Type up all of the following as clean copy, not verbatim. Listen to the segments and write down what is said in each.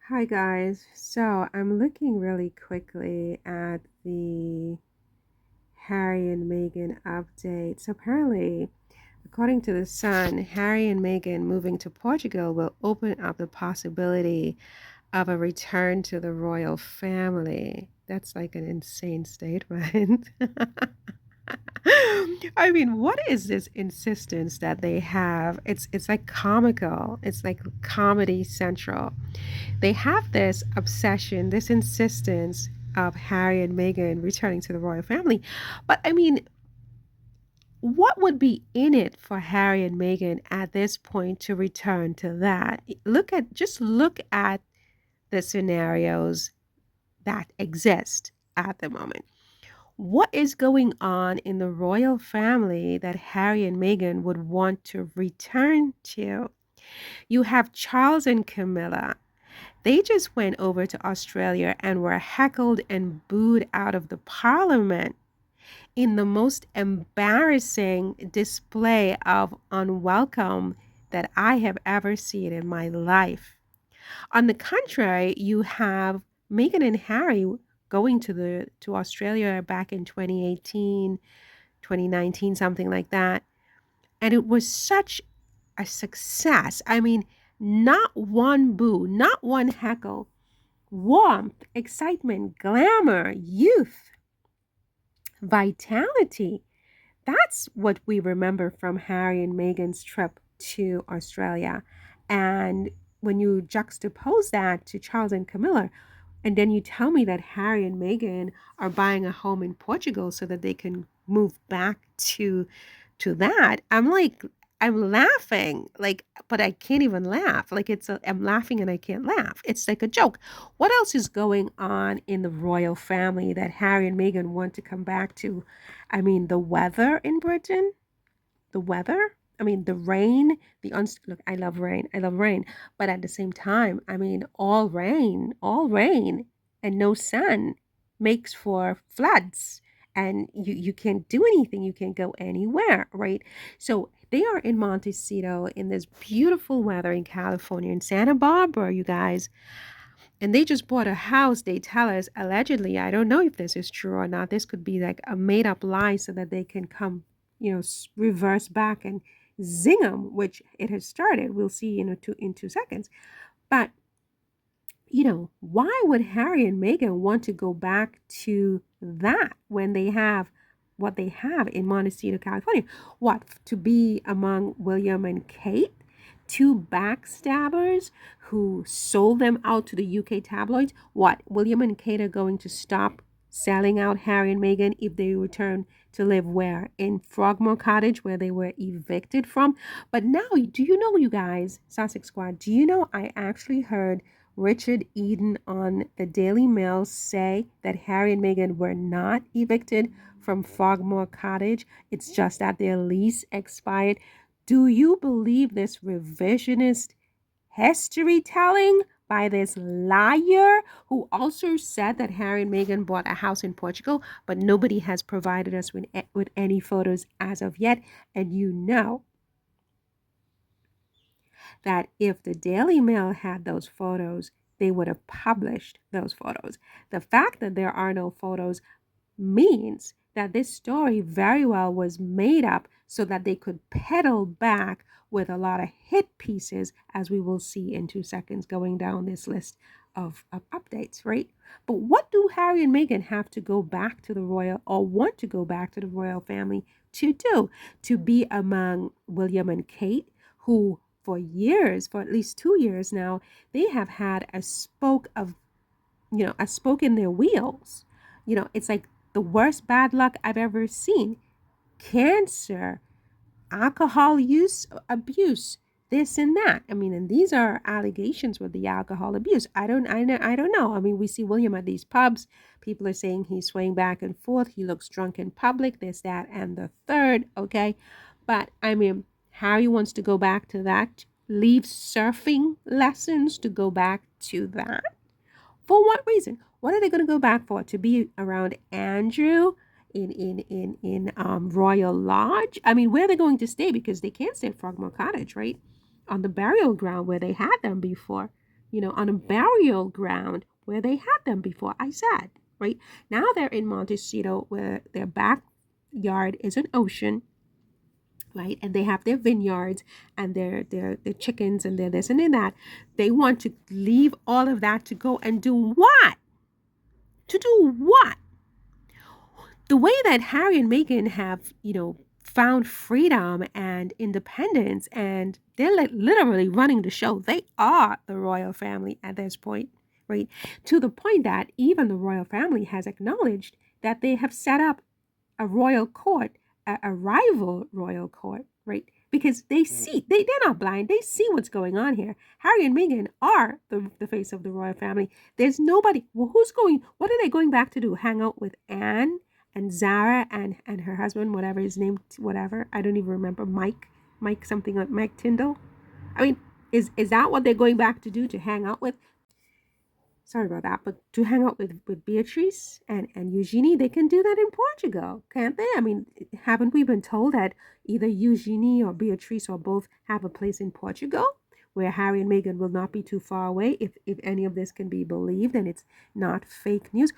Hi guys. So I'm looking really quickly at the Harry and Meghan update. So apparently, according to the Sun, Harry and Meghan moving to Portugal will open up the possibility of a return to the royal family. That's like an insane statement. I mean, what is this insistence that they have? It's like comical. It's like Comedy Central. They have this obsession, this insistence of Harry and Meghan returning to the royal family. But I mean, what would be in it for Harry and Meghan at this point to return to that? Look at the scenarios that exist at the moment. What is going on in the royal family that Harry and Meghan would want to return to? You have Charles and Camilla. They just went over to Australia and were heckled and booed out of the parliament in the most embarrassing display of unwelcome that I have ever seen in my life. On the contrary, you have Meghan and Harry going to Australia back in 2018, 2019, something like that. And it was such a success. I mean, not one boo, not one heckle, warmth, excitement, glamour, youth, vitality. That's what we remember from Harry and Meghan's trip to Australia. And when you juxtapose that to Charles and Camilla, and then you tell me that Harry and Meghan are buying a home in Portugal so that they can move back to that. I'm laughing, like, but I can't even laugh. I'm laughing and I can't laugh. It's like a joke. What else is going on in the royal family that Harry and Meghan want to come back to? I mean, the weather in Britain, the weather. I mean, the rain, look, I love rain. I love rain. But at the same time, I mean, all rain and no sun makes for floods. And you can't do anything. You can't go anywhere, right? So they are in Montecito in this beautiful weather in California, in Santa Barbara, you guys. And they just bought a house, they tell us, allegedly. I don't know if this is true or not. This could be like a made up lie so that they can come, reverse back and zing them, which it has started. We'll see in 2 seconds. But, why would Harry and Meghan want to go back to that when they have what they have in Montecito, California? What, to be among William and Kate? Two backstabbers who sold them out to the UK tabloids. What? William and Kate are going to stop selling out Harry and Meghan if they return to live where? In Frogmore Cottage, where they were evicted from. But now, do you know, you guys, Sussex Squad, do you know I actually heard Richard Eden on the Daily Mail say that Harry and Meghan were not evicted from Frogmore Cottage? It's just that their lease expired. Do you believe this revisionist history telling by this liar who also said that Harry and Meghan bought a house in Portugal, but nobody has provided us with any photos as of yet? And you know that if the Daily Mail had those photos, they would have published those photos. The fact that there are no photos means that this story very well was made up so that they could pedal back with a lot of hit pieces, as we will see in 2 seconds going down this list of updates, right? But what do Harry and Meghan have to go back to the royal, or want to go back to the royal family to do? To be among William and Kate, who for years, for at least 2 years now, they have had a spoke in their wheels. It's like the worst bad luck I've ever seen. Cancer, alcohol use, abuse, this and that. I mean, and these are allegations with the alcohol abuse. I don't know. I mean, we see William at these pubs. People are saying he's swaying back and forth. He looks drunk in public, this, that, and the third. Okay. But I mean, Harry wants to go back to that. Leave surfing lessons to go back to that. For what reason? What are they going to go back for? To be around Andrew in Royal Lodge? I mean, where are they going to stay? Because they can't stay at Frogmore Cottage, right? On the burial ground where they had them before. on a burial ground where they had them before, I said, right? Now they're in Montecito where their backyard is an ocean, right? And they have their vineyards and their chickens and their this and their that. They want to leave all of that to go and do what? To do what? The way that Harry and Meghan have, found freedom and independence, and they're literally running the show. They are the royal family at this point, right? To the point that even the royal family has acknowledged that they have set up a royal court, a rival royal court, right? Because they see, they're not blind. They see what's going on here. Harry and Meghan are the face of the royal family. There's nobody. Well, what are they going back to do? Hang out with Anne and Zara and her husband, whatever his name, whatever. I don't even remember. Mike something like Mike Tyndall. I mean, is that what they're going back to do, to hang out with? Sorry about that, but to hang out with Beatrice and Eugenie, they can do that in Portugal, can't they? I mean, haven't we been told that either Eugenie or Beatrice or both have a place in Portugal where Harry and Meghan will not be too far away, if any of this can be believed and it's not fake news?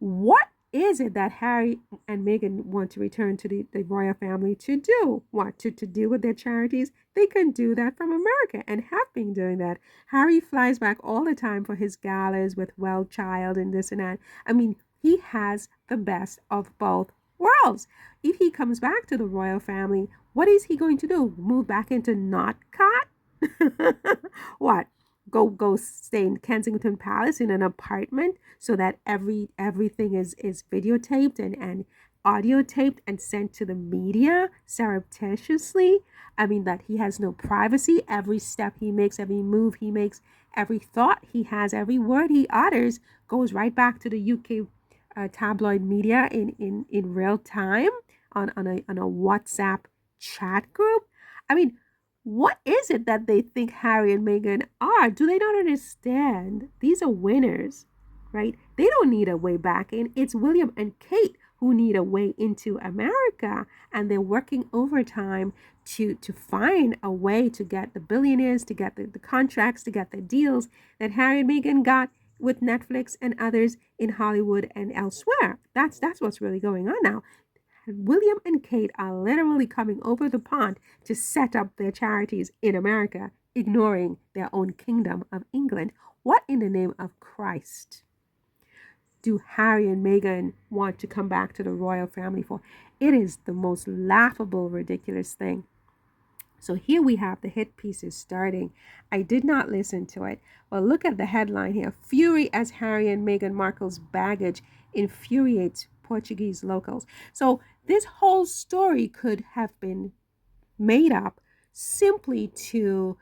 What is it that Harry and Meghan want to return to the royal family to do? What, to deal with their charities? They can do that from America and have been doing that. Harry flies back all the time for his galas with Well Child and this and that. I mean, he has the best of both worlds. If he comes back to the royal family, what is he going to do? Move back into Notcott? What? Go stay in Kensington Palace in an apartment so that everything is videotaped and audio taped and sent to the media surreptitiously? I mean, that he has no privacy. Every step he makes, every move he makes, every thought he has, every word he utters goes right back to the UK tabloid media in real time on a WhatsApp chat group. I mean, what is it that they think Harry and Meghan are? Do they not understand? These are winners, right? They don't need a way back in. It's William and Kate who need a way into America, and they're working overtime to find a way to get the billionaires, to get the contracts, to get the deals that Harry and Meghan got with Netflix and others in Hollywood and elsewhere. That's what's really going on now. William and Kate are literally coming over the pond to set up their charities in America, ignoring their own kingdom of England. What in the name of Christ do Harry and Meghan want to come back to the royal family for? It is the most laughable, ridiculous thing. So here we have the hit pieces starting. I did not listen to it, but look at the headline here. Fury as Harry and Meghan Markle's baggage infuriates Portuguese locals. So this whole story could have been made up simply to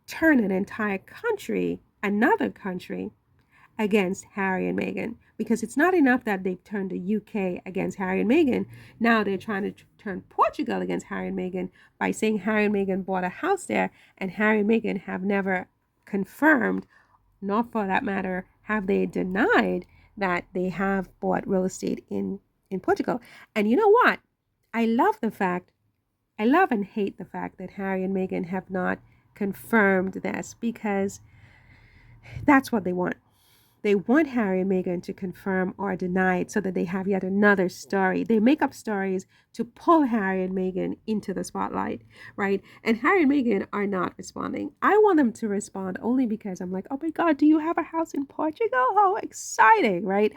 turn an entire country, another country, against Harry and Meghan, because it's not enough that they've turned the UK against Harry and Meghan. Now they're trying to turn Portugal against Harry and Meghan by saying Harry and Meghan bought a house there, and Harry and Meghan have never confirmed, nor for that matter have they denied, that they have bought real estate in Portugal. And you know what? I love and hate the fact that Harry and Meghan have not confirmed this, because that's what they want. They want Harry and Meghan to confirm or deny it so that they have yet another story. They make up stories to pull Harry and Meghan into the spotlight, right? And Harry and Meghan are not responding. I want them to respond only because I'm like, oh my God, do you have a house in Portugal? How exciting, right?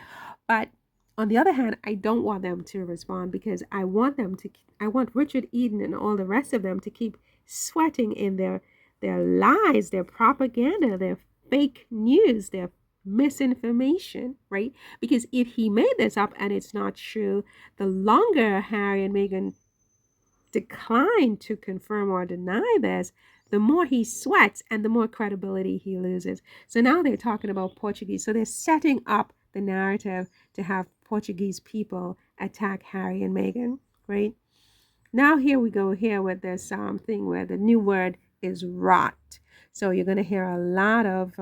But on the other hand, I don't want them to respond because I want Richard Eden and all the rest of them to keep sweating in their lies, their propaganda, their fake news, their misinformation, right? Because if he made this up and it's not true, the longer Harry and Meghan decline to confirm or deny this, the more he sweats and the more credibility he loses. So now they're talking about Portuguese. So they're setting up the narrative to have Portuguese people attack Harry and Meghan, right? Now here we go here with this thing where the new word is rot. So you're going to hear a lot of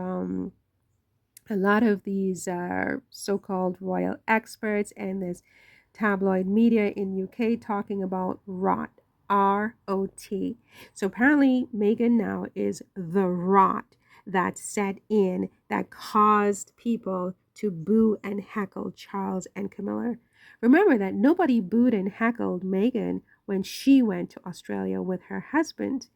these so-called royal experts and this tabloid media in UK talking about rot, R-O-T. So apparently Meghan now is the rot that set in that caused people to boo and heckle Charles and Camilla. Remember that nobody booed and heckled Meghan when she went to Australia with her husband.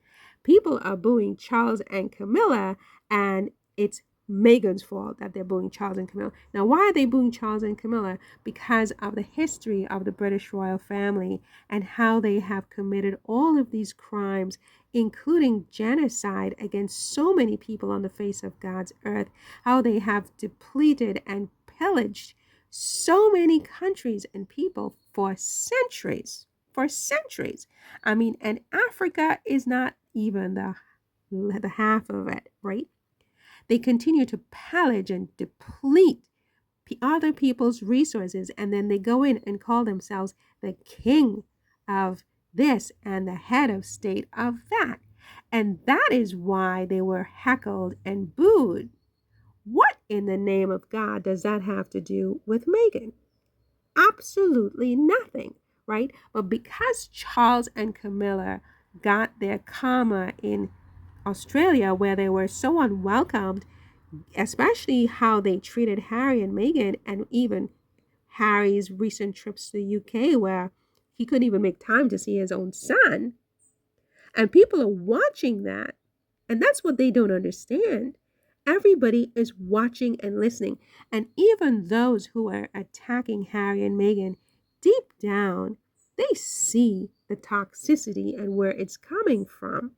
People are booing Charles and Camilla, and it's Meghan's fault that they're booing Charles and Camilla. Now, why are they booing Charles and Camilla? Because of the history of the British royal family and how they have committed all of these crimes, including genocide against so many people on the face of God's earth, how they have depleted and pillaged so many countries and people for centuries. For centuries. I mean, and Africa is not even the half of it, right? They continue to pillage and deplete other people's resources, and then they go in and call themselves the king of this and the head of state of that. And that is why they were heckled and booed. What in the name of God does that have to do with Meghan? Absolutely nothing, right? But because Charles and Camilla got their karma in Australia, where they were so unwelcomed, especially how they treated Harry and Meghan, and even Harry's recent trips to the UK, where he couldn't even make time to see his own son. And people are watching that. And that's what they don't understand. Everybody is watching and listening. And even those who are attacking Harry and Meghan, deep down, they see the toxicity and where it's coming from.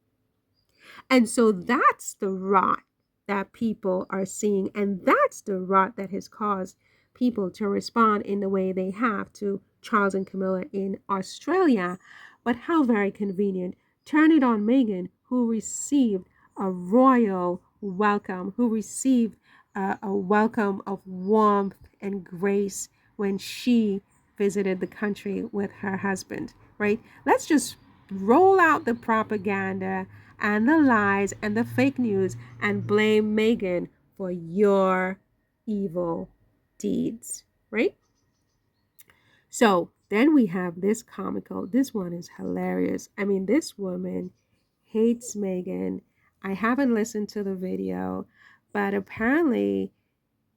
And so that's the rot that people are seeing. And that's the rot that has caused people to respond in the way they have to Charles and Camilla in Australia. But how very convenient. Turn it on Meghan, who received a royal welcome, who received a welcome of warmth and grace when she visited the country with her husband, right? Let's just roll out the propaganda and the lies and the fake news and blame Meghan for your evil deeds, right? So then we have this comical. This one is hilarious. I mean, this woman hates Meghan. I haven't listened to the video, but apparently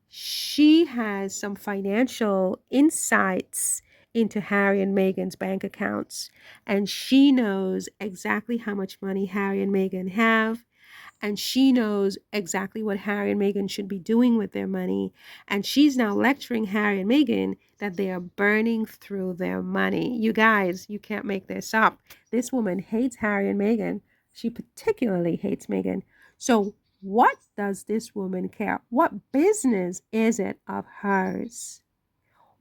she has some financial insights into Harry and Meghan's bank accounts, and she knows exactly how much money Harry and Meghan have, and she knows exactly what Harry and Meghan should be doing with their money. And she's now lecturing Harry and Meghan that they are burning through their money. You guys, you can't make this up. This woman hates Harry and Meghan. She particularly hates Meghan. So what does this woman care? What business is it of hers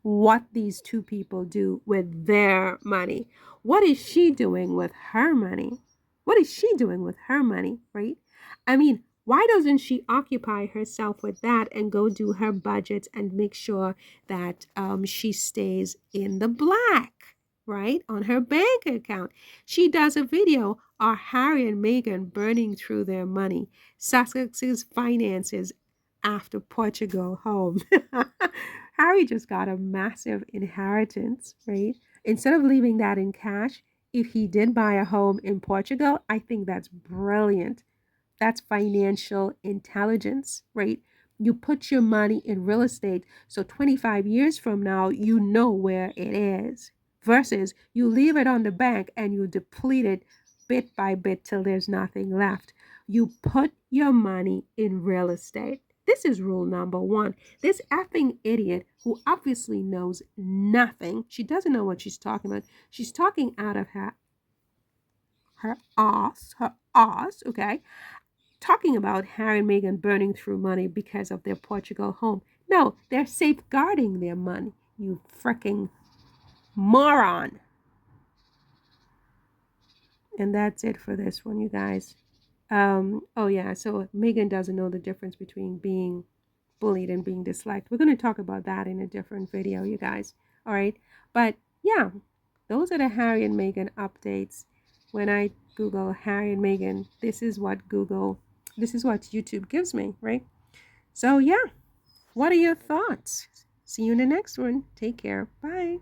what these two people do with their money? What is she doing with her money? What is she doing with her money, right? I mean, why doesn't she occupy herself with that and go do her budgets and make sure that she stays in the black, right, on her bank account? She does a video, are Harry and Meghan burning through their money? Sussex's finances after Portugal home. Harry just got a massive inheritance, right? Instead of leaving that in cash, if he did buy a home in Portugal, I think that's brilliant. That's financial intelligence, right? You put your money in real estate, so 25 years from now, you know where it is, versus you leave it on the bank and you deplete it bit by bit till there's nothing left. You put your money in real estate. This is rule number one. This effing idiot who obviously knows nothing, she doesn't know what she's talking about. She's talking out of her ass, okay? Talking about Harry and Meghan burning through money because of their Portugal home. No, they're safeguarding their money, you freaking moron. And that's it for this one, you guys. Oh yeah, so Meghan doesn't know the difference between being bullied and being disliked. We're going to talk about that in a different video, you guys. All right. But yeah, those are the Harry and Meghan updates. When I Google Harry and Meghan, this is what YouTube gives me, right? So yeah, what are your thoughts? See you in the next one. Take care. Bye.